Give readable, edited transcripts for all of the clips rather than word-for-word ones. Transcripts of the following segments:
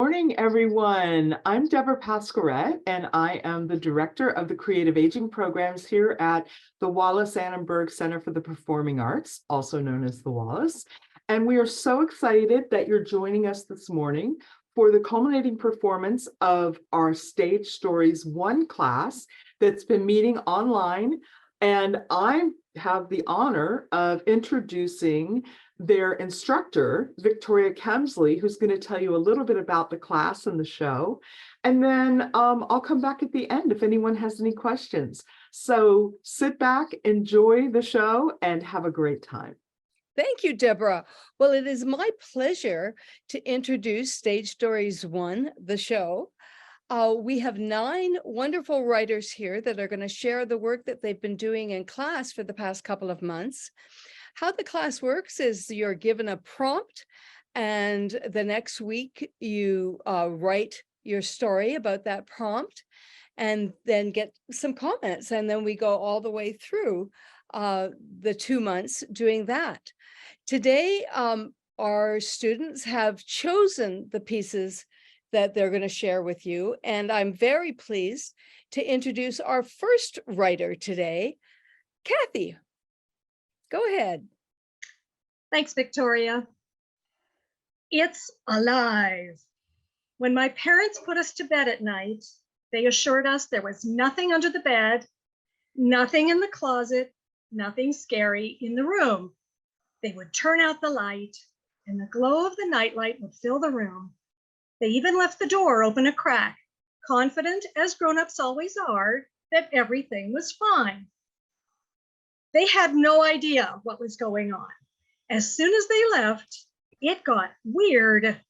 Morning, everyone. I'm Deborah Pasquarette, and I am the Director of the Creative Aging Programs here at the Wallis Annenberg Center for the Performing Arts, also known as the Wallis. And we are so excited that you're joining us this morning for the culminating performance of our Stage Stories 1 class that's been meeting online. And I have the honor of introducing their instructor, Victoria Kemsley, who's going to tell you a little bit about the class and the show. And then I'll come back at the end if anyone has any questions. So sit back, enjoy the show, and have a great time. Thank you, Deborah. Well, it is my pleasure to introduce Stage Stories 1, the show. We have 9 wonderful writers here that are going to share the work that they've been doing in class for the past couple of months. How the class works is you're given a prompt, and the next week you write your story about that prompt and then get some comments. And then we go all the way through the 2 months doing that. Today, our students have chosen the pieces that they're going to share with you. And I'm very pleased to introduce our first writer today, Kathy. Go ahead. Thanks, Victoria. It's alive. When my parents put us to bed at night, they assured us there was nothing under the bed, nothing in the closet, nothing scary in the room. They would turn out the light, and the glow of the nightlight would fill the room. They even left the door open a crack, confident, as grown-ups always are, that everything was fine. They had no idea what was going on. As soon as they left, it got weird.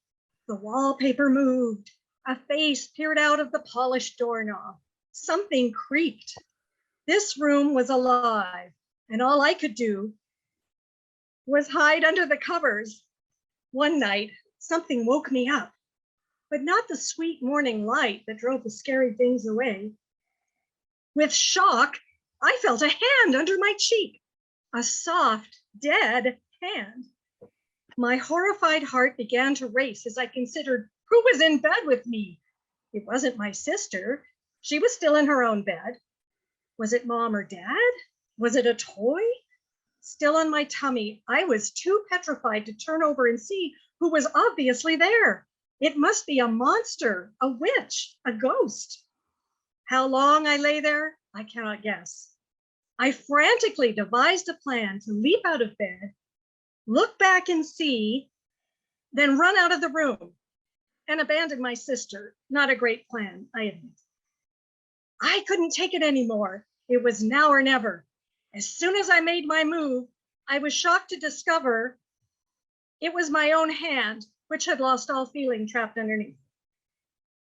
The wallpaper moved. A face peered out of the polished doorknob. Something creaked. This room was alive, and all I could do was hide under the covers. One night, something woke me up, but not the sweet morning light that drove the scary things away. With shock, I felt a hand under my cheek, a soft, dead hand. My horrified heart began to race as I considered who was in bed with me. It wasn't my sister. She was still in her own bed. Was it Mom or Dad? Was it a toy? Still on my tummy, I was too petrified to turn over and see who was obviously there. It must be a monster, a witch, a ghost. How long I lay there, I cannot guess. I frantically devised a plan to leap out of bed, look back and see, then run out of the room and abandon my sister. Not a great plan, I admit. I couldn't take it anymore. It was now or never. As soon as I made my move, I was shocked to discover it was my own hand, which had lost all feeling trapped underneath.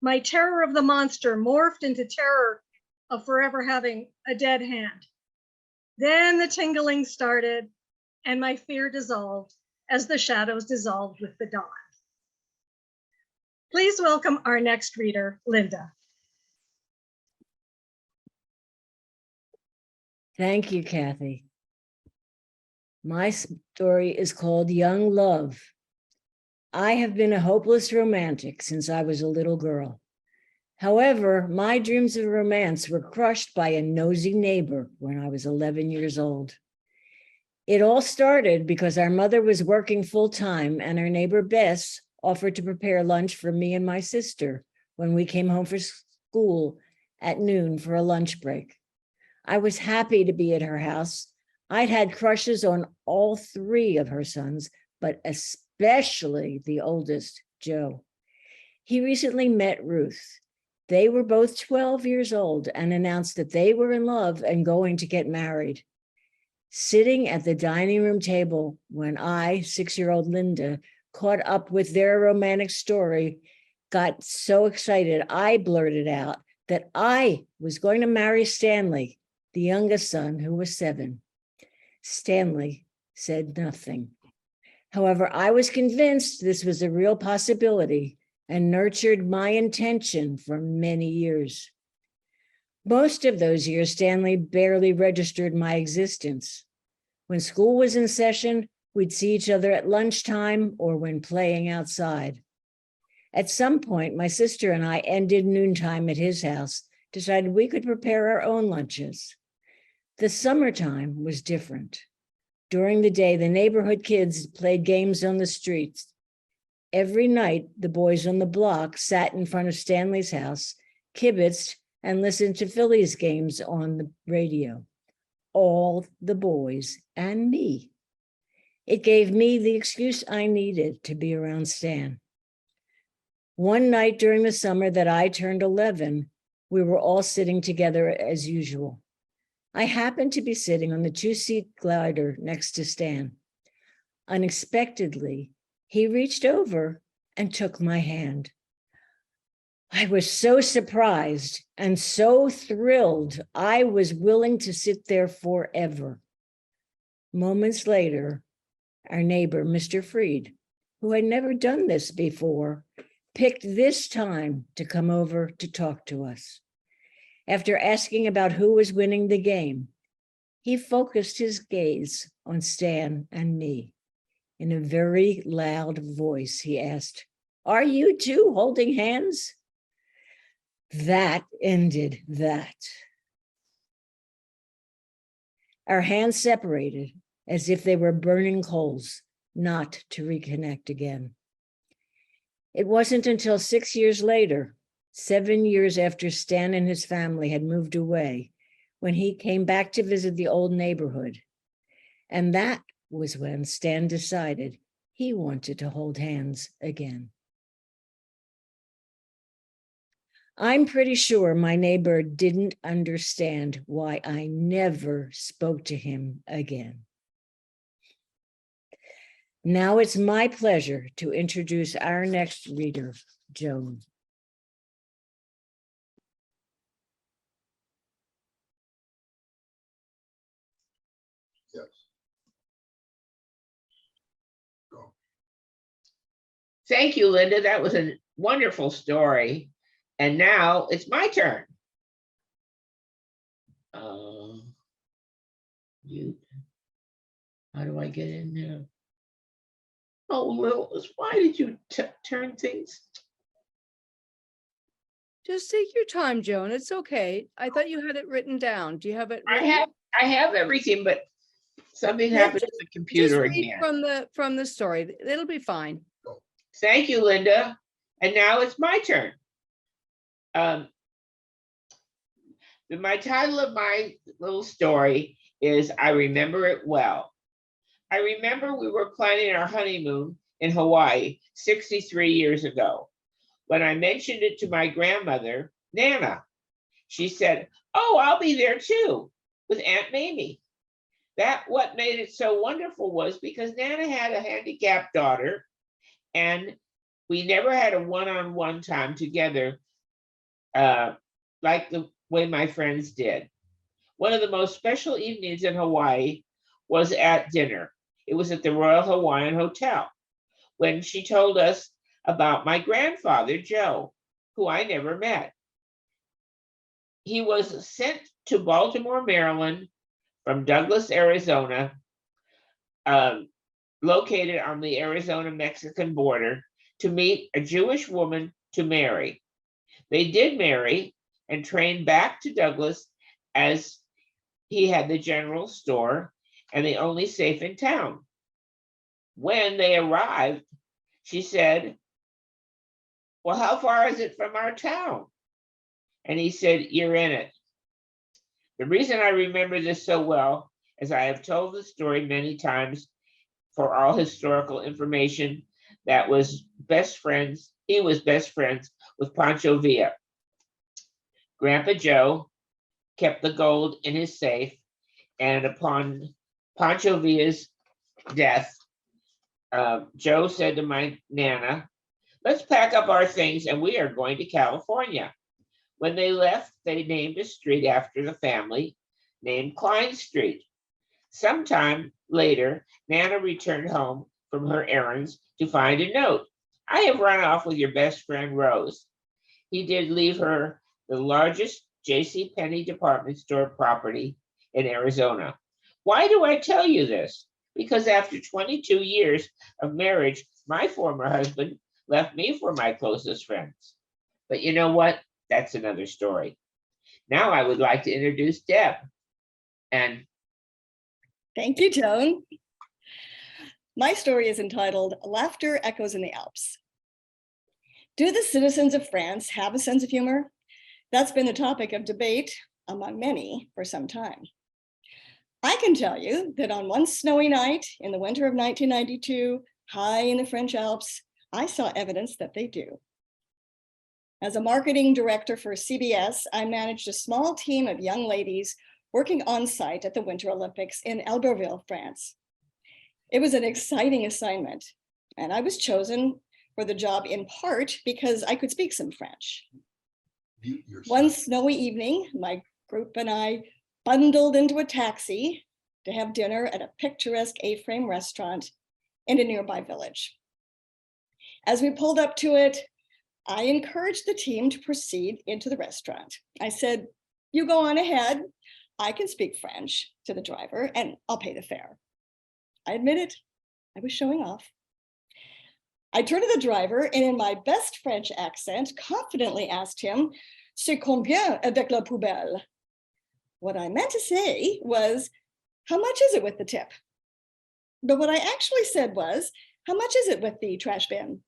My terror of the monster morphed into terror of forever having a dead hand. Then the tingling started, and my fear dissolved as the shadows dissolved with the dawn. Please welcome our next reader, Linda. Thank you, Kathy. My story is called Young Love. I have been a hopeless romantic since I was a little girl. However, my dreams of romance were crushed by a nosy neighbor when I was 11 years old. It all started because our mother was working full-time and our neighbor Bess offered to prepare lunch for me and my sister when we came home from school at noon for a lunch break. I was happy to be at her house. I'd had crushes on all 3 of her sons, but especially the oldest, Joe. He recently met Ruth. They were both 12 years old and announced that they were in love and going to get married. Sitting at the dining room table when I, 6-year-old Linda, caught up with their romantic story, got so excited, I blurted out that I was going to marry Stanley, the youngest son, who was 7. Stanley said nothing. However, I was convinced this was a real possibility and nurtured my intention for many years. Most of those years, Stanley barely registered my existence. When school was in session, we'd see each other at lunchtime or when playing outside. At some point, my sister and I ended noontime at his house, decided we could prepare our own lunches. The summertime was different. During the day, the neighborhood kids played games on the streets. Every night, the boys on the block sat in front of Stanley's house, kibitzed, and listened to Phillies games on the radio. All the boys and me. It gave me the excuse I needed to be around Stan. One night during the summer that I turned 11, we were all sitting together as usual. I happened to be sitting on the two-seat glider next to Stan. Unexpectedly, he reached over and took my hand. I was so surprised and so thrilled, I was willing to sit there forever. Moments later, our neighbor, Mr. Freed, who had never done this before, picked this time to come over to talk to us. After asking about who was winning the game, he focused his gaze on Stan and me. In a very loud voice, he asked, "Are you two holding hands?" That ended that. Our hands separated as if they were burning coals, not to reconnect again. It wasn't until 6 years later, 7 years after Stan and his family had moved away, when he came back to visit the old neighborhood. And that was when Stan decided he wanted to hold hands again. I'm pretty sure my neighbor didn't understand why I never spoke to him again. Now it's my pleasure to introduce our next reader, Joan. Yes. Go. Thank you, Linda. That was a wonderful story. And now it's my turn. Mute. How do I get in there? Oh, Lilith, why did you turn things? Just take your time, Joan. It's okay. I thought you had it written down. Do you have it written? I have everything, but something Yeah, happened to the Just computer read again. from the story. It'll be fine. Thank you, Linda. And now it's my turn. My title of my little story is I Remember It Well. I remember we were planning our honeymoon in Hawaii 63 years ago. When I mentioned it to my grandmother, Nana, she said, "Oh, I'll be there too, with Aunt Mamie." What made it so wonderful was because Nana had a handicapped daughter, and we never had a one-on-one time together like the way my friends did. One of the most special evenings in Hawaii was at dinner. It was at the Royal Hawaiian Hotel when she told us about my grandfather, Joe, who I never met. He was sent to Baltimore, Maryland from Douglas, Arizona, located on the Arizona-Mexican border, to meet a Jewish woman to marry. They did marry and trained back to Douglas, as he had the general store and the only safe in town. When they arrived, she said, "Well, how far is it from our town?" And he said, "You're in it." The reason I remember this so well is I have told the story many times for all historical information. He was best friends with Pancho Villa. Grandpa Joe kept the gold in his safe, and upon Pancho Villa's death, Joe said to my Nana, "Let's pack up our things and we are going to California." When they left, they named a street after the family, named Klein Street. Sometime later, Nana returned home from her errands to find a note. "I have run off with your best friend, Rose." He did leave her the largest J.C. Penney department store property in Arizona. Why do I tell you this? Because after 22 years of marriage, my former husband left me for my closest friends. But you know what? That's another story. Now I would like to introduce Deb. And Thank you, Joan. My story is entitled Laughter Echoes in the Alps. Do the citizens of France have a sense of humor? That's been the topic of debate among many for some time. I can tell you that on one snowy night in the winter of 1992, high in the French Alps, I saw evidence that they do. As a marketing director for CBS, I managed a small team of young ladies working on site at the Winter Olympics in Albertville, France. It was an exciting assignment, and I was chosen for the job in part because I could speak some French. Mute yourself. One snowy evening, my group and I bundled into a taxi to have dinner at a picturesque A-frame restaurant in a nearby village. As we pulled up to it, I encouraged the team to proceed into the restaurant. I said, "You go on ahead. I can speak French," to the driver, "and I'll pay the fare." I admit it, I was showing off. I turned to the driver and in my best French accent, confidently asked him, "C'est combien avec la poubelle?" What I meant to say was, "How much is it with the tip?" But what I actually said was, "How much is it with the trash bin?"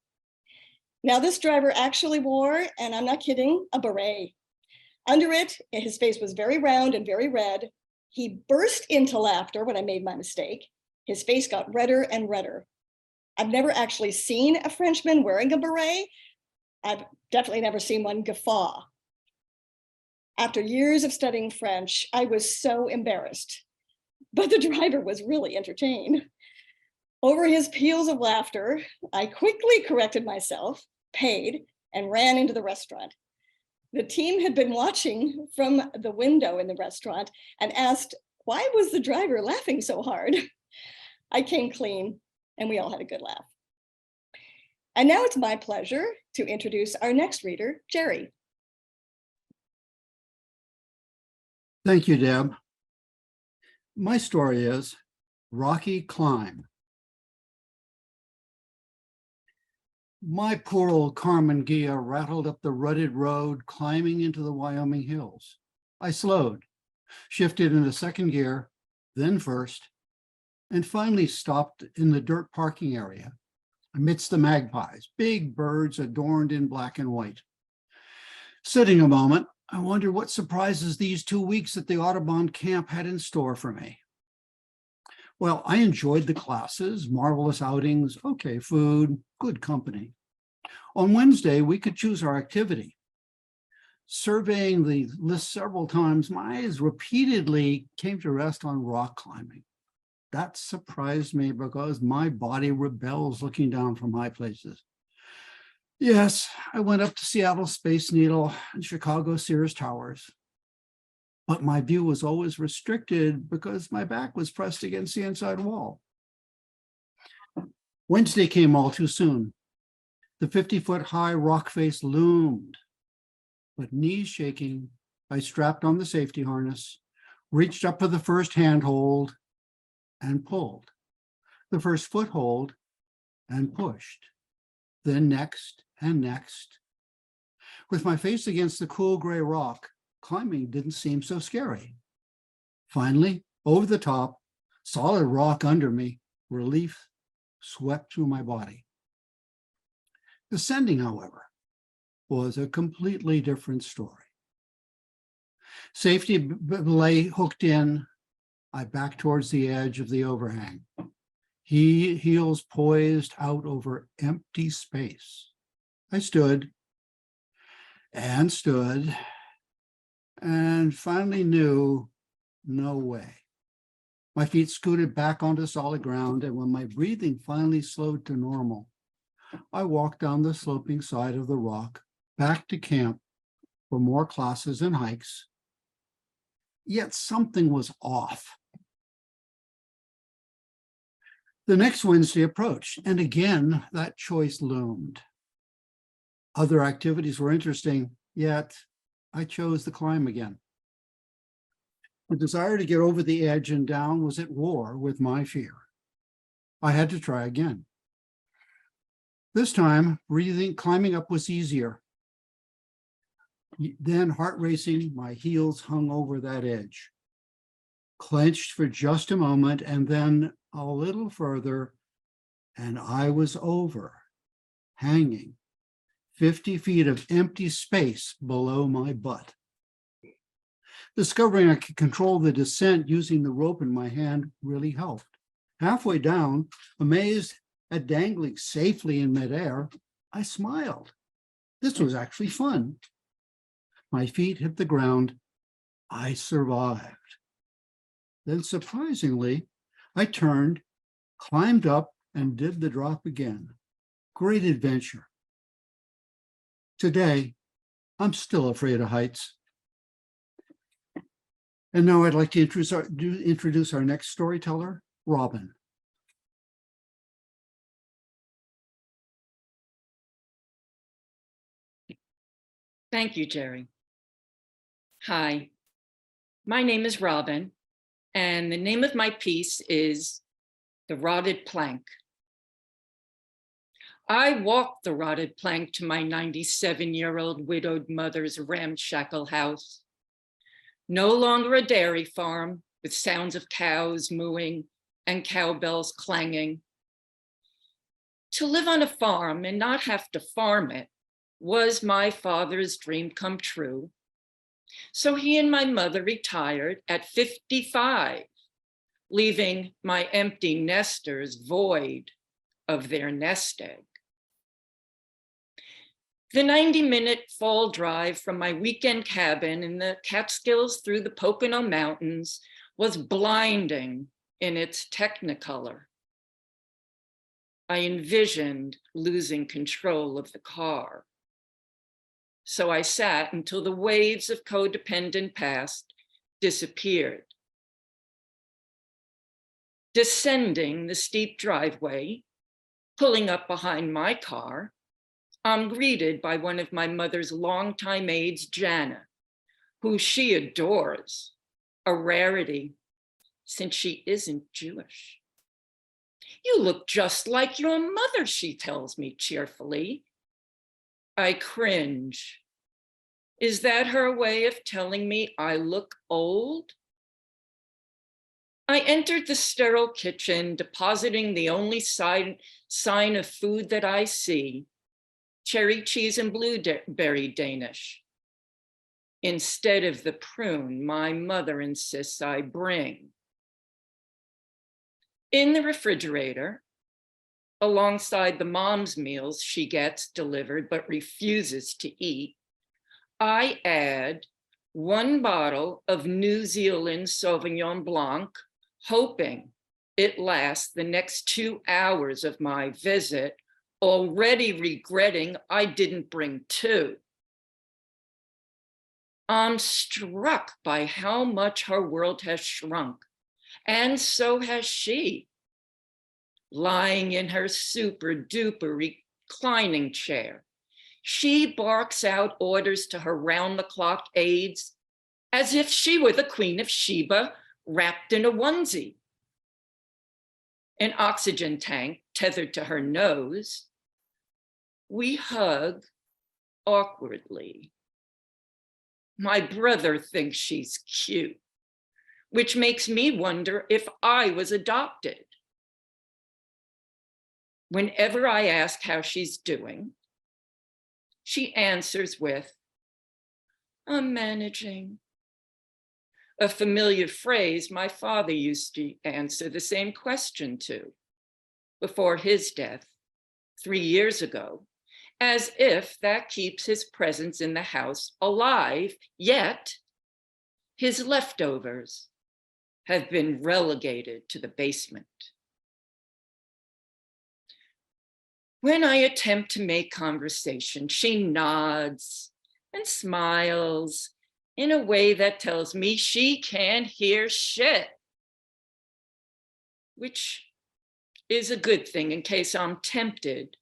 Now this driver actually wore, and I'm not kidding, a beret. Under it, his face was very round and very red. He burst into laughter when I made my mistake. His face got redder and redder. I've never actually seen a Frenchman wearing a beret. I've definitely never seen one guffaw. After years of studying French, I was so embarrassed, but the driver was really entertained. Over his peals of laughter, I quickly corrected myself, paid, and ran into the restaurant. The team had been watching from the window in the restaurant and asked, why was the driver laughing so hard? I came clean and we all had a good laugh. And now it's my pleasure to introduce our next reader, Jerry. Thank you, Deb. My story is Rocky Climb. My poor old Carmen Gia rattled up the rutted road, climbing into the Wyoming hills. I slowed, shifted into second gear, then first, and finally stopped in the dirt parking area amidst the magpies, big birds adorned in black and white. Sitting a moment, I wondered what surprises these 2 weeks at the Audubon camp had in store for me. Well, I enjoyed the classes, marvelous outings, okay food, good company. On Wednesday, we could choose our activity. Surveying the list several times, my eyes repeatedly came to rest on rock climbing. That surprised me because my body rebels looking down from high places. Yes, I went up to Seattle Space Needle and Chicago Sears Towers, but my view was always restricted because my back was pressed against the inside wall. Wednesday came all too soon. The 50-foot high rock face loomed, but knees shaking, I strapped on the safety harness, reached up for the first handhold and pulled, the first foothold and pushed, then next and next. With my face against the cool gray rock, climbing didn't seem so scary. Finally, over the top, solid rock under me, relief swept through my body. Descending, however, was a completely different story. Safety belay hooked in, I backed towards the edge of the overhang. Heels poised out over empty space. I stood and stood and finally knew no way. My feet scooted back onto solid ground, and when my breathing finally slowed to normal, I walked down the sloping side of the rock back to camp for more classes and hikes. Yet something was off. The next Wednesday approached, and again, that choice loomed. Other activities were interesting, yet I chose the climb again. The desire to get over the edge and down was at war with my fear. I had to try again. This time, climbing up was easier. Then heart racing, my heels hung over that edge. Clenched for just a moment and then a little further, and I was over, hanging 50 feet of empty space below my butt. Discovering I could control the descent using the rope in my hand really helped. Halfway down, amazed at dangling safely in midair, I smiled. This was actually fun. My feet hit the ground. I survived. Then surprisingly, I turned, climbed up, and did the drop again. Great adventure. Today, I'm still afraid of heights. And now I'd like to introduce our next storyteller, Robin. Thank you, Jerry. Hi, my name is Robin, and the name of my piece is The Rotted Plank. I walked the rotted plank to my 97-year-old widowed mother's ramshackle house. No longer a dairy farm with sounds of cows mooing and cowbells clanging. To live on a farm and not have to farm it was my father's dream come true. So he and my mother retired at 55, leaving my empty nesters void of their nest egg. The 90-minute fall drive from my weekend cabin in the Catskills through the Pocono Mountains was blinding in its technicolor. I envisioned losing control of the car. So I sat until the waves of codependent past disappeared. Descending the steep driveway, pulling up behind my car, I'm greeted by one of my mother's longtime aides, Jana, who she adores, a rarity since she isn't Jewish. You look just like your mother, she tells me cheerfully. I cringe. Is that her way of telling me I look old? I entered the sterile kitchen, depositing the only sign of food that I see, cherry cheese and blueberry Danish, instead of the prune my mother insists I bring. In the refrigerator, alongside the mom's meals she gets delivered but refuses to eat, I add 1 bottle of New Zealand Sauvignon Blanc, hoping it lasts the next 2 hours of my visit, already regretting I didn't bring 2. I'm struck by how much her world has shrunk, and so has she. Lying in her super duper reclining chair, she barks out orders to her round-the-clock aides as if she were the Queen of Sheba wrapped in a onesie. An oxygen tank tethered to her nose. We hug awkwardly. My brother thinks she's cute, which makes me wonder if I was adopted. Whenever I ask how she's doing, she answers with, "I'm managing." A familiar phrase my father used to answer the same question to before his death 3 years ago, as if that keeps his presence in the house alive, yet his leftovers have been relegated to the basement. When I attempt to make conversation, she nods and smiles in a way that tells me she can't hear shit, which is a good thing in case I'm tempted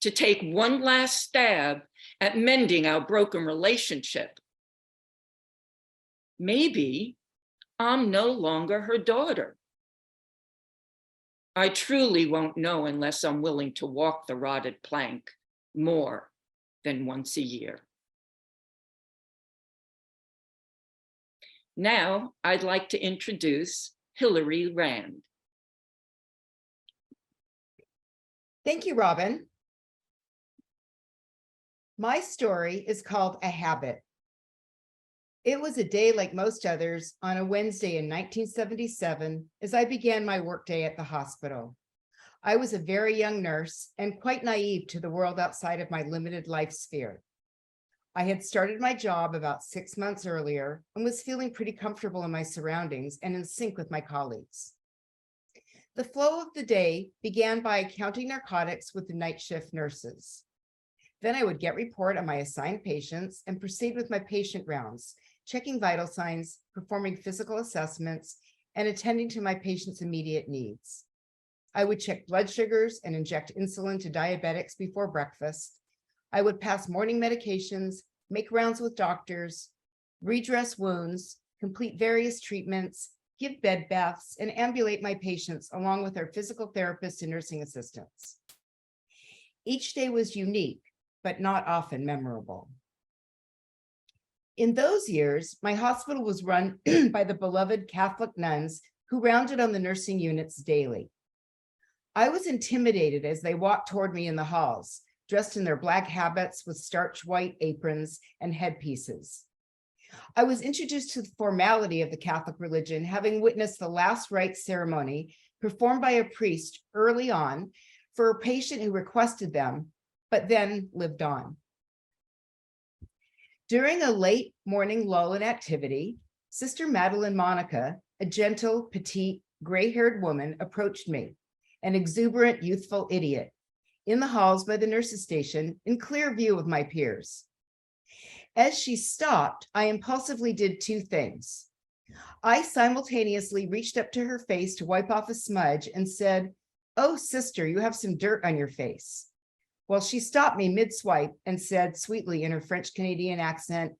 to take one last stab at mending our broken relationship. Maybe I'm no longer her daughter. I truly won't know unless I'm willing to walk the rotted plank more than once a year. Now, I'd like to introduce Hillary Rand. Thank you, Robin. My story is called A Habit. It was a day like most others on a Wednesday in 1977 as I began my workday at the hospital. I was a very young nurse and quite naive to the world outside of my limited life sphere. I had started my job about 6 months earlier and was feeling pretty comfortable in my surroundings and in sync with my colleagues. The flow of the day began by counting narcotics with the night shift nurses. Then I would get report on my assigned patients and proceed with my patient rounds, checking vital signs, performing physical assessments, and attending to my patients' immediate needs. I would check blood sugars and inject insulin to diabetics before breakfast. I would pass morning medications, make rounds with doctors, redress wounds, complete various treatments, give bed baths, and ambulate my patients along with our physical therapists and nursing assistants. Each day was unique, but not often memorable. In those years, my hospital was run by the beloved Catholic nuns who rounded on the nursing units daily. I was intimidated as they walked toward me in the halls, dressed in their black habits with starch white aprons and headpieces. I was introduced to the formality of the Catholic religion, having witnessed the last rites ceremony performed by a priest early on for a patient who requested them, but then lived on. During a late morning lull in activity, Sister Madeline Monica, a gentle, petite, gray-haired woman, approached me, an exuberant, youthful idiot, in the halls by the nurses' station, in clear view of my peers. As she stopped, I impulsively did two things. I simultaneously reached up to her face to wipe off a smudge and said, "Oh, sister, you have some dirt on your face." Well, she stopped me mid-swipe and said sweetly in her French-Canadian accent,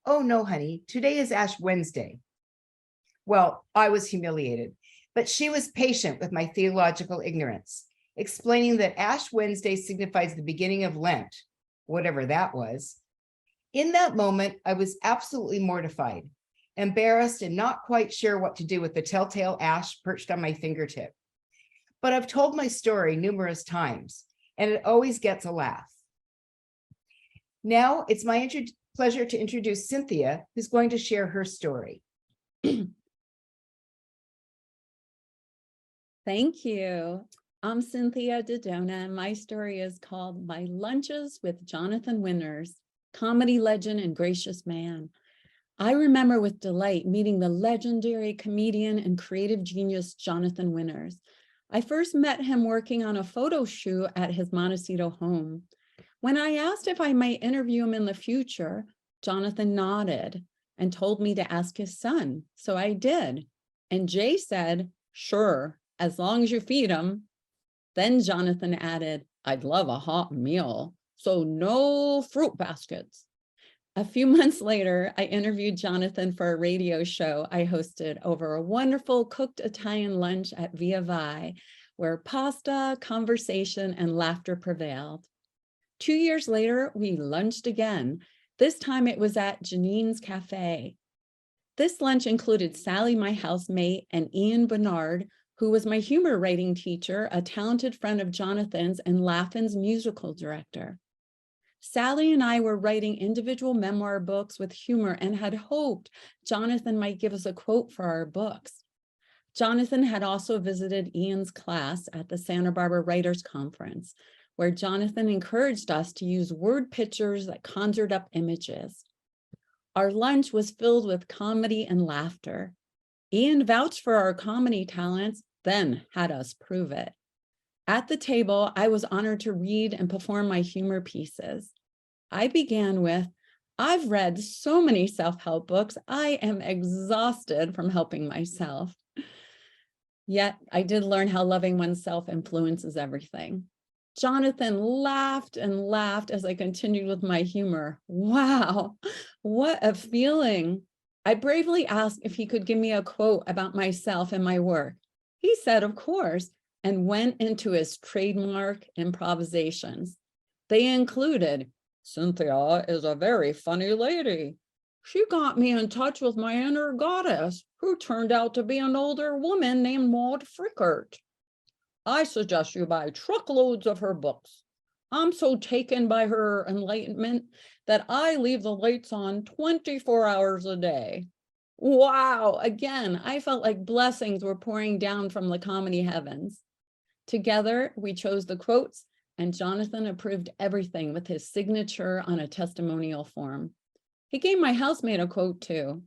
"Oh, no, honey, today is Ash Wednesday." Well, I was humiliated, but she was patient with my theological ignorance, explaining that Ash Wednesday signifies the beginning of Lent, whatever that was. In that moment, I was absolutely mortified, embarrassed, and not quite sure what to do with the telltale ash perched on my fingertip. But I've told my story numerous times, and it always gets a laugh. Now it's my pleasure to introduce Cynthia, who's going to share her story. Thank you. I'm Cynthia Dodona, and my story is called My Lunches with Jonathan Winters, comedy legend and gracious man. I remember with delight meeting the legendary comedian and creative genius, Jonathan Winters. I first met him working on a photo shoot at his Montecito home. When I asked if I might interview him in the future, Jonathan nodded and told me to ask his son. So I did. And Jay said, "Sure, as long as you feed him." Then Jonathan added, "I'd love a hot meal, so no fruit baskets." A few months later, I interviewed Jonathan for a radio show I hosted over a wonderful cooked Italian lunch at Via Vai, where pasta, conversation, and laughter prevailed. 2 years later, we lunched again. This time it was at Janine's Cafe. This lunch included Sally, my housemate, and Ian Bernard, who was my humor writing teacher, a talented friend of Jonathan's and Laughlin's musical director. Sally and I were writing individual memoir books with humor and had hoped Jonathan might give us a quote for our books. Jonathan had also visited Ian's class at the Santa Barbara Writers Conference, where Jonathan encouraged us to use word pictures that conjured up images. Our lunch was filled with comedy and laughter. Ian vouched for our comedy talents, then had us prove it. At the table, I was honored to read and perform my humor pieces. I began with, "I've read so many self-help books, I am exhausted from helping myself." Yet I did learn how loving oneself influences everything. Jonathan laughed and laughed as I continued with my humor. Wow, what a feeling. I bravely asked if he could give me a quote about myself and my work. He said, of course, and went into his trademark improvisations. They included, "Cynthia is a very funny lady. She got me in touch with my inner goddess, who turned out to be an older woman named Maud Frickert. I suggest you buy truckloads of her books. I'm so taken by her enlightenment that I leave the lights on 24 hours a day." Wow, again, I felt like blessings were pouring down from the comedy heavens. Together, we chose the quotes, and Jonathan approved everything with his signature on a testimonial form. He gave my housemate a quote too.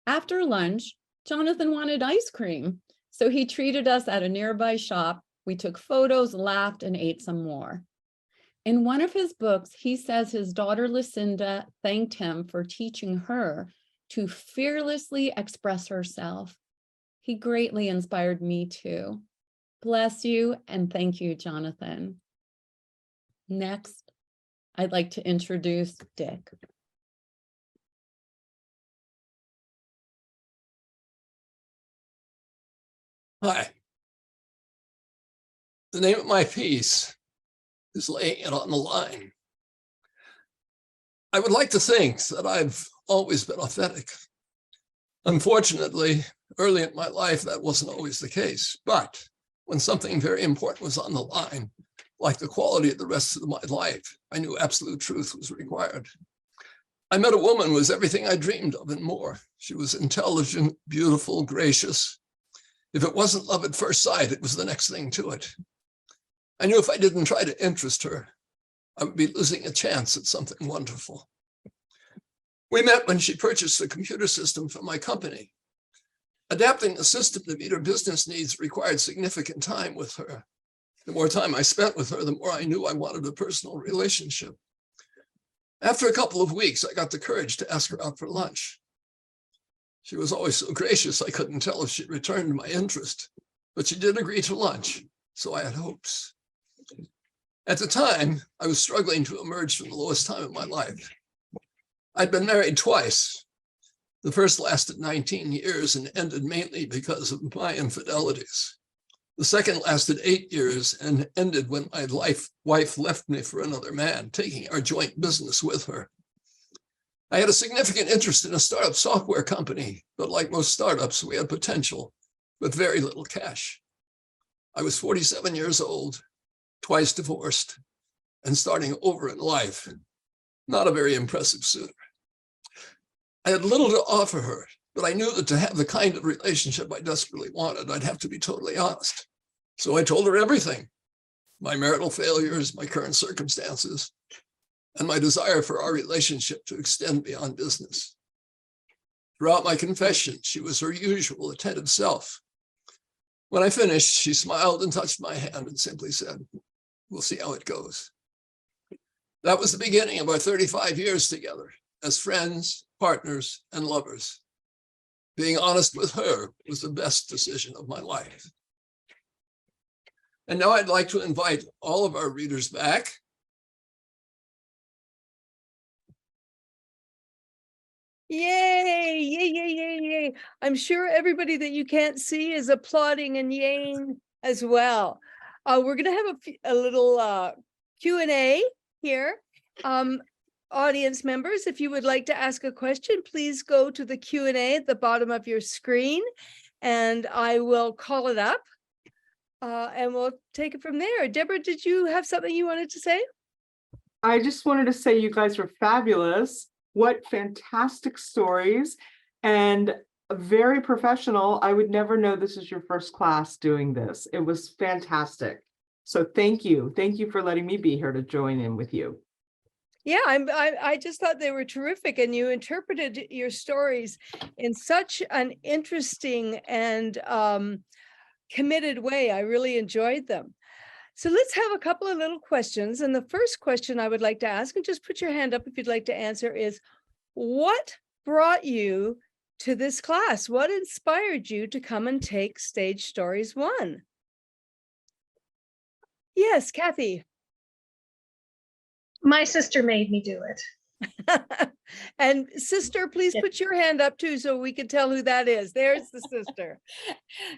After lunch, Jonathan wanted ice cream, so he treated us at a nearby shop. We took photos, laughed, and ate some more. In one of his books, he says his daughter Lucinda thanked him for teaching her to fearlessly express herself. He greatly inspired me too. Bless you and thank you, Jonathan. Next, I'd like to introduce Dick. Hi. The name of my piece is Laying It on the Line. I would like to think that I've always been authentic. Unfortunately, early in my life, that wasn't always the case. But when something very important was on the line, like the quality of the rest of my life, I knew absolute truth was required. I met a woman who was everything I dreamed of and more. She was intelligent, beautiful, gracious. If it wasn't love at first sight, it was the next thing to it. I knew if I didn't try to interest her, I would be losing a chance at something wonderful. We met when she purchased a computer system from my company. Adapting the system to meet her business needs required significant time with her. The more time I spent with her, the more I knew I wanted a personal relationship. After a couple of weeks, I got the courage to ask her out for lunch. She was always so gracious, I couldn't tell if she returned my interest, but she did agree to lunch, so I had hopes. At the time, I was struggling to emerge from the lowest time of my life. I'd been married twice. The first lasted 19 years and ended mainly because of my infidelities. The second lasted 8 years and ended when my wife left me for another man, taking our joint business with her. I had a significant interest in a startup software company, but like most startups, we had potential, but very little cash. I was 47 years old, twice divorced, and starting over in life. Not a very impressive suitor. I had little to offer her, but I knew that to have the kind of relationship I desperately wanted, I'd have to be totally honest. So I told her everything: my marital failures, my current circumstances, and my desire for our relationship to extend beyond business. Throughout my confession, she was her usual attentive self. When I finished, she smiled and touched my hand and simply said, "We'll see how it goes." That was the beginning of our 35 years together as friends, partners, and lovers. Being honest with her was the best decision of my life. And now I'd like to invite all of our readers back. Yay, yay, yay, yay, yay. I'm sure everybody that you can't see is applauding and yaying as well. We're going to have a little Q&A here. Audience members, if you would like to ask a question, please go to the Q&A at the bottom of your screen, and I will call it up, and we'll take it from there. Deborah, did you have something you wanted to say? I just wanted to say you guys are fabulous. What fantastic stories, and very professional. I would never know this is your first class doing this. It was fantastic. So thank you. Thank you for letting me be here to join in with you. Yeah, I just thought they were terrific, and you interpreted your stories in such an interesting and committed way. I really enjoyed them. So let's have a couple of little questions. And the first question I would like to ask, and just put your hand up if you'd like to answer, is what brought you to this class? What inspired you to come and take Stage Stories 1? Yes, Kathy. My sister made me do it. And sister, please put your hand up too, so we can tell who that is. There's the sister.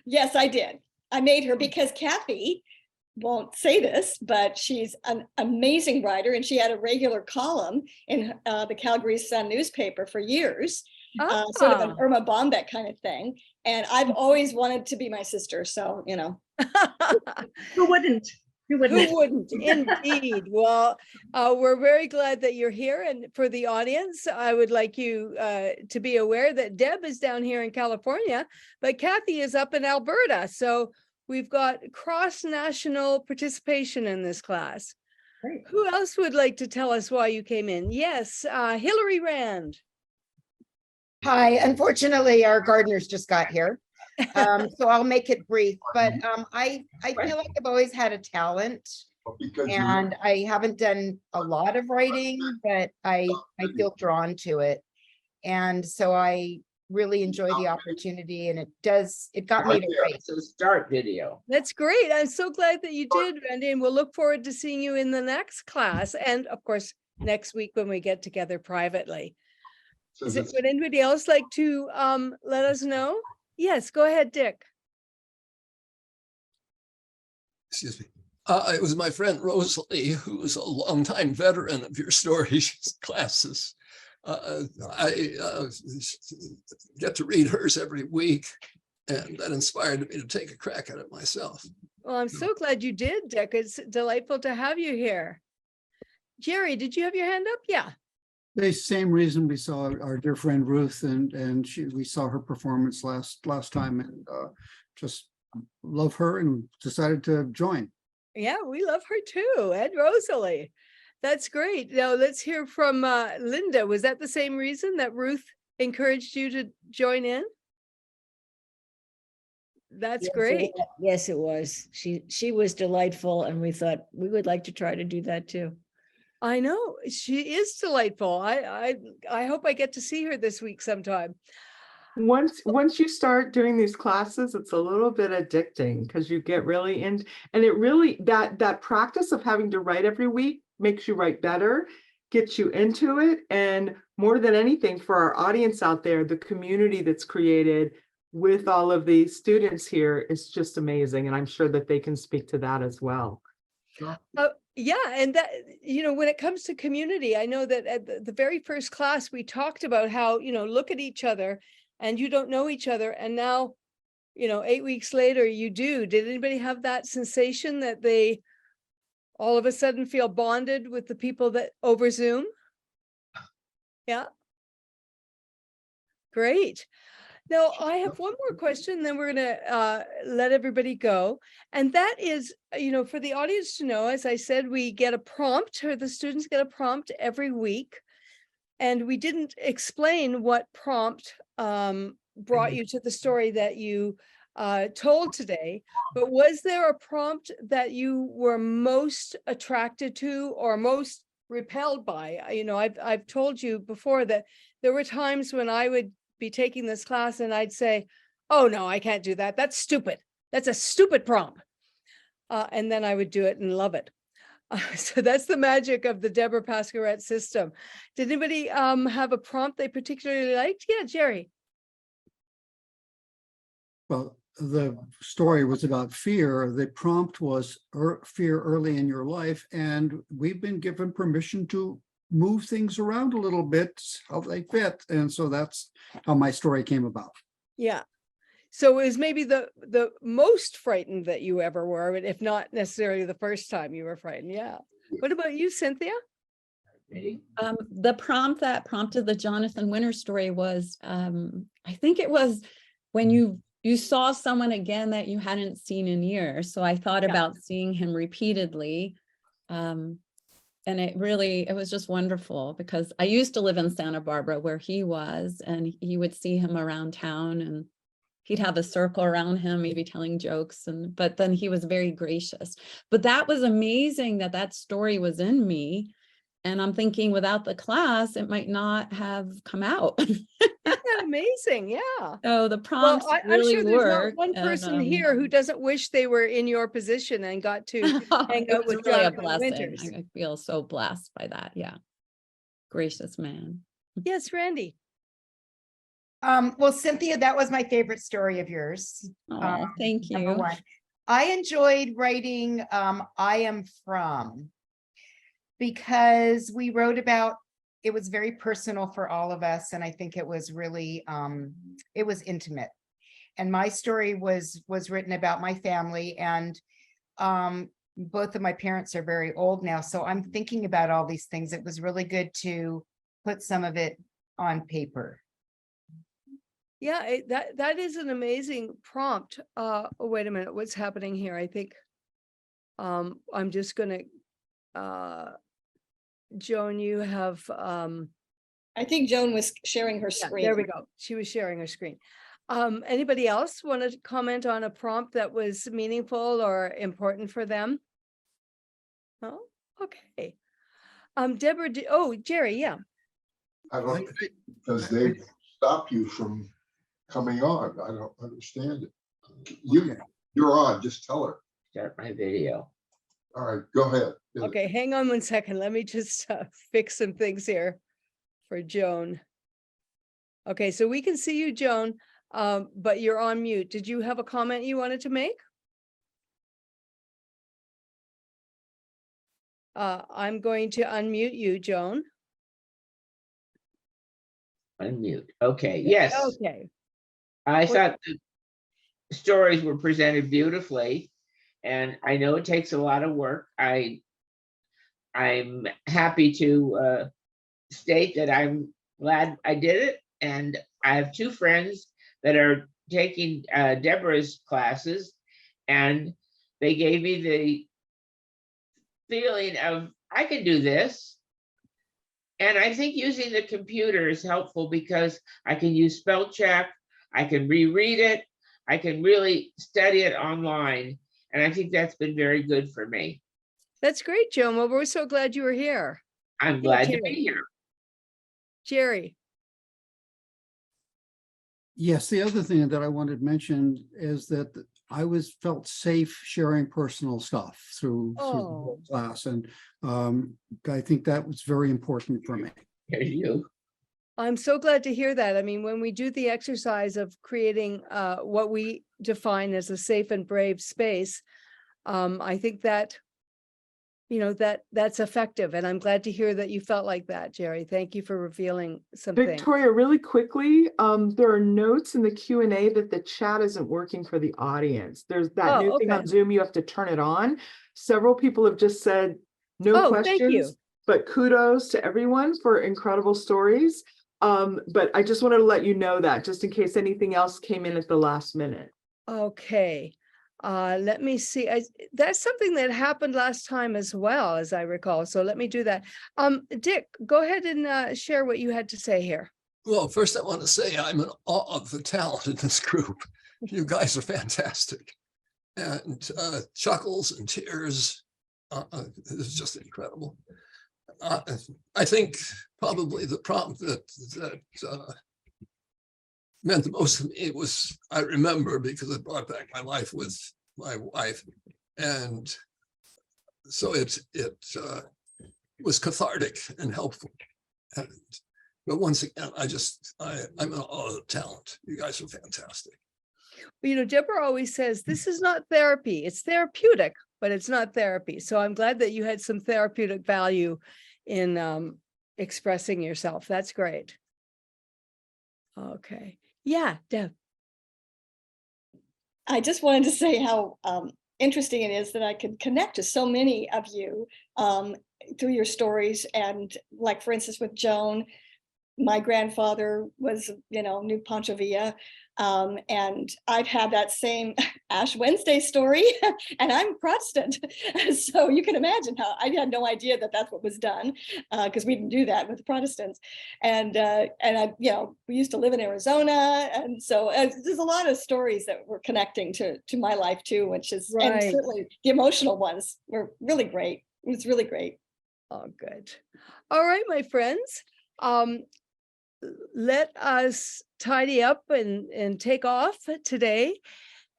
Yes, I did. I made her because Kathy won't say this, but she's an amazing writer, and she had a regular column in the Calgary Sun newspaper for years, sort of an Irma Bombeck kind of thing. And I've always wanted to be my sister, so you know. Who wouldn't? Who wouldn't? Who wouldn't? Indeed. Well, we're very glad that you're here. And for the audience, I would like you to be aware that Deb is down here in California, but Kathy is up in Alberta. So we've got cross-national participation in this class. Great. Who else would like to tell us why you came in? Yes, Hillary Rand. Hi, unfortunately, our gardeners just got here. So I'll make it brief, but I feel like I've always had a talent, Because and I haven't done a lot of writing, but I feel drawn to it. And so I really enjoy the opportunity, and it got me to write. So start video. That's great. I'm so glad that you did, Randy, and we'll look forward to seeing you in the next class. And of course, next week when we get together privately. Would anybody else like to let us know? Yes, go ahead, Dick. Excuse me. It was my friend Rosalie, who was a longtime veteran of your stories classes. I get to read hers every week, and that inspired me to take a crack at it myself. Well, I'm so glad you did, Dick. It's delightful to have you here. Jerry, did you have your hand up? Yeah. The same reason we saw our dear friend Ruth, and we saw her performance last time, and just love her and decided to join. Yeah, we love her too, and Rosalie. That's great. Now let's hear from Linda. Was that the same reason that Ruth encouraged you to join in? That's Yes, great. Yes, it was. She was delightful, and we thought we would like to try to do that too. I know she is delightful. I hope I get to see her this week sometime. Once you start doing these classes, it's a little bit addicting because you get really in, and it really that practice of having to write every week makes you write better, gets you into it, and more than anything, for our audience out there, the community that's created with all of the students here is just amazing, and I'm sure that they can speak to that as well. Yeah, and that, when it comes to community, I know that at the very first class, we talked about how, look at each other and you don't know each other. And now, 8 weeks later, you do. Did anybody have that sensation that they all of a sudden feel bonded with the people that over Zoom? Yeah. Great. Now, I have one more question, then we're going to let everybody go. And that is, for the audience to know, as I said, we get a prompt, or the students get a prompt every week. And we didn't explain what prompt brought you to the story that you told today. But was there a prompt that you were most attracted to or most repelled by? I've told you before that there were times when I would be taking this class and I'd say, oh no, I can't do that. That's stupid. That's a stupid prompt. And then I would do it and love it. So that's the magic of the Deborah Pascaret system. Did anybody have a prompt they particularly liked? Yeah, Jerry. Well, the story was about fear. The prompt was fear early in your life, and we've been given permission to move things around a little bit how they fit, and so that's how my story came about. Yeah, so it was maybe the most frightened that you ever were, if not necessarily the first time you were frightened. Yeah. What about you, Cynthia? The prompt that prompted the Jonathan Winter story was, I think it was when you saw someone again that you hadn't seen in years. So I thought about seeing him repeatedly. And it was just wonderful, because I used to live in Santa Barbara where he was, and you would see him around town and he'd have a circle around him, maybe telling jokes, but then he was very gracious. But that was amazing that story was in me. And I'm thinking without the class, it might not have come out. Isn't that amazing? Yeah. So the prompts really I'm sure there's work. not one person here who doesn't wish they were in your position and got to hang out with really a Jonathan blessing. Winters. I feel so blessed by that. Yeah. Gracious man. Yes, Randy. Well, Cynthia, that was my favorite story of yours. Oh, thank Number you. one. I enjoyed writing I Am From, because we wrote about, it was very personal for all of us, and I think it was really it was intimate. And my story was written about my family, and both of my parents are very old now, so I'm thinking about all these things. It was really good to put some of it on paper. Yeah, that is an amazing prompt. Oh, wait a minute, what's happening here? I think I'm just gonna Joan, you have I think Joan was sharing her yeah, screen. there we go. She was sharing her screen. Anybody else want to comment on a prompt that was meaningful or important for them? Oh, okay. Deborah, oh, Jerry, yeah. I don't, because they stop you from coming on. I don't understand it. You're on, just tell her. Start my video. All right, go ahead. Okay, hang on one second. Let me just fix some things here for Joan. Okay, so we can see you, Joan, but you're on mute. Did you have a comment you wanted to make? I'm going to unmute you, Joan. Unmute. Okay, yes. Okay. I thought the stories were presented beautifully, and I know it takes a lot of work. I'm happy to state that I'm glad I did it, and I have two friends that are taking Deborah's classes, and they gave me the feeling of I can do this. And I think using the computer is helpful because I can use spell check, I can reread it, I can really study it online. And I think that's been very good for me. That's great, Joan. Well, we're so glad you were here. I'm Yeah, glad to Jerry. be here. Jerry. Yes, the other thing that I wanted to mention is that I felt safe sharing personal stuff through the whole class, and I think that was very important for me. Here's you. I'm so glad to hear that. I mean, when we do the exercise of creating what we define as a safe and brave space, I think that, you know, that's effective. And I'm glad to hear that you felt like that, Jerry. Thank you for revealing something. Victoria, really quickly, there are notes in the Q&A that the chat isn't working for the audience. There's that new thing on Zoom, you have to turn it on. Several people have just said no questions, thank you. but kudos to everyone for incredible stories. But I just wanted to let you know that just in case anything else came in at the last minute. Okay. Let me see. That's something that happened last time as well, as I recall. So let me do that. Dick, go ahead and share what you had to say here. Well, first I want to say I'm in awe of the talent in this group. You guys are fantastic. And chuckles and tears. It's just incredible. I think probably the prompt that meant the most to me was, I remember because it brought back my life with my wife. And so it was cathartic and helpful. But once again, I'm in awe of the talent. You guys are fantastic. You know, Deborah always says, this is not therapy. It's therapeutic, but it's not therapy. So I'm glad that you had some therapeutic value in expressing yourself. That's great. Okay. Yeah, Deb. I just wanted to say how interesting it is that I could connect to so many of you through your stories. And like, for instance, with Joan, my grandfather was, New Pancho Villa. And I've had that same Ash Wednesday story, and I'm Protestant. So you can imagine how I had no idea that that's what was done, because we didn't do that with the Protestants. And I, we used to live in Arizona. And so there's a lot of stories that we're connecting to my life too, which is, and certainly the emotional ones were really great. It was really great. Oh, good. All right, my friends. Let us tidy up and take off today.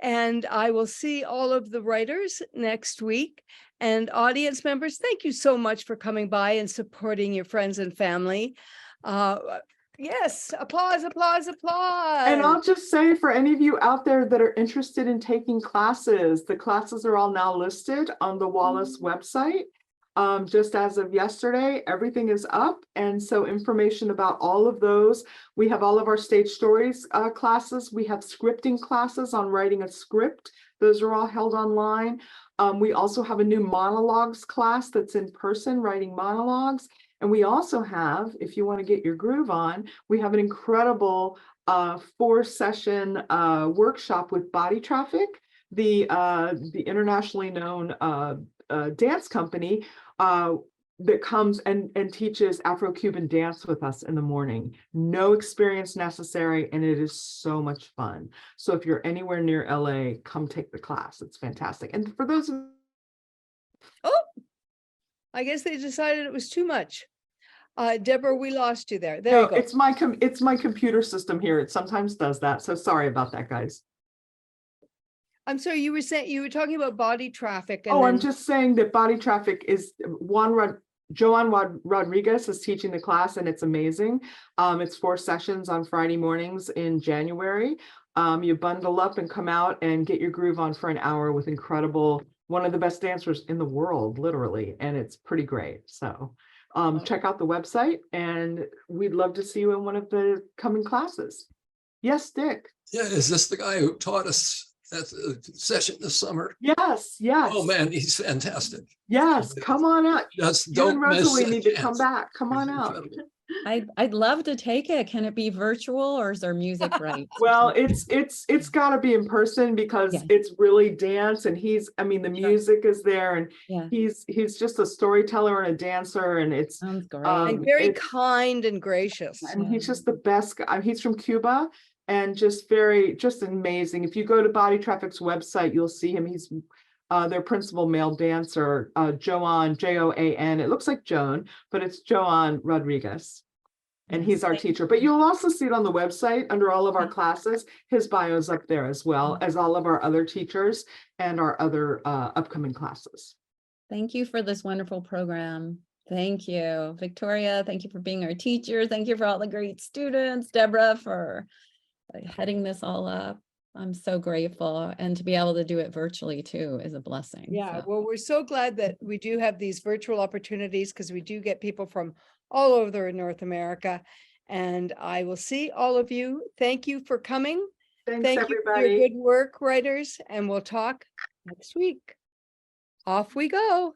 And I will see all of the writers next week. And audience members, thank you so much for coming by and supporting your friends and family. Yes, applause, applause, applause. And I'll just say for any of you out there that are interested in taking classes, the classes are all now listed on the Wallis website. Just as of yesterday, everything is up. And so information about all of those, we have all of our stage stories classes. We have scripting classes on writing a script. Those are all held online. We also have a new monologues class that's in person, writing monologues. And we also have, if you want to get your groove on, we have an incredible 4-session workshop with Body Traffic, the internationally known dance company that comes and teaches Afro-Cuban dance with us in the morning. No experience necessary, and it is so much fun. So if you're anywhere near LA, come take the class. It's fantastic. And for those of Oh, I guess they decided it was too much. Deborah, we lost you there. There no, you go. it's my computer system here. It sometimes does that. So sorry about that, guys. I'm sorry, you were talking about Body Traffic. And Oh, I'm then- just saying that Body Traffic is Joan Rodriguez is teaching the class, and it's amazing. It's 4 sessions on Friday mornings in January. You bundle up and come out and get your groove on for an hour with incredible, one of the best dancers in the world, literally, and it's pretty great. So check out the website, and we'd love to see you in one of the coming classes. Yes, Dick. Yeah, is this the guy who taught us at the session this summer? Yes, yes. Oh, man, he's fantastic. Yes, come on out. Just You and don't miss Rosalie a need to come chance. back. Come on He's out. incredible. I'd love to take it. Can it be virtual or is there music right? Well, it's got to be in person because Yeah. it's really dance, and I mean, the Sure. music is there, and Yeah. he's just a storyteller and a dancer, and it's Sounds great. And very it's- kind and gracious. and he's just the best guy. He's from Cuba, and just amazing. If you go to Body Traffic's website, you'll see him. He's their principal male dancer, Joan, Joan. It looks like Joan, but it's Joan Rodriguez. And he's our teacher. But you'll also see it on the website under all of our classes. His bio is up there as well as all of our other teachers and our other upcoming classes. Thank you for this wonderful program. Thank you, Victoria. Thank you for being our teacher. Thank you for all the great students. Deborah for heading this all up. I'm so grateful. And to be able to do it virtually too is a blessing. Yeah, So, well, we're so glad that we do have these virtual opportunities because we do get people from all over North America. And I will see all of you. Thank you for coming. Thanks, Thank you for your everybody. good work, writers, and we'll talk next week. Off we go.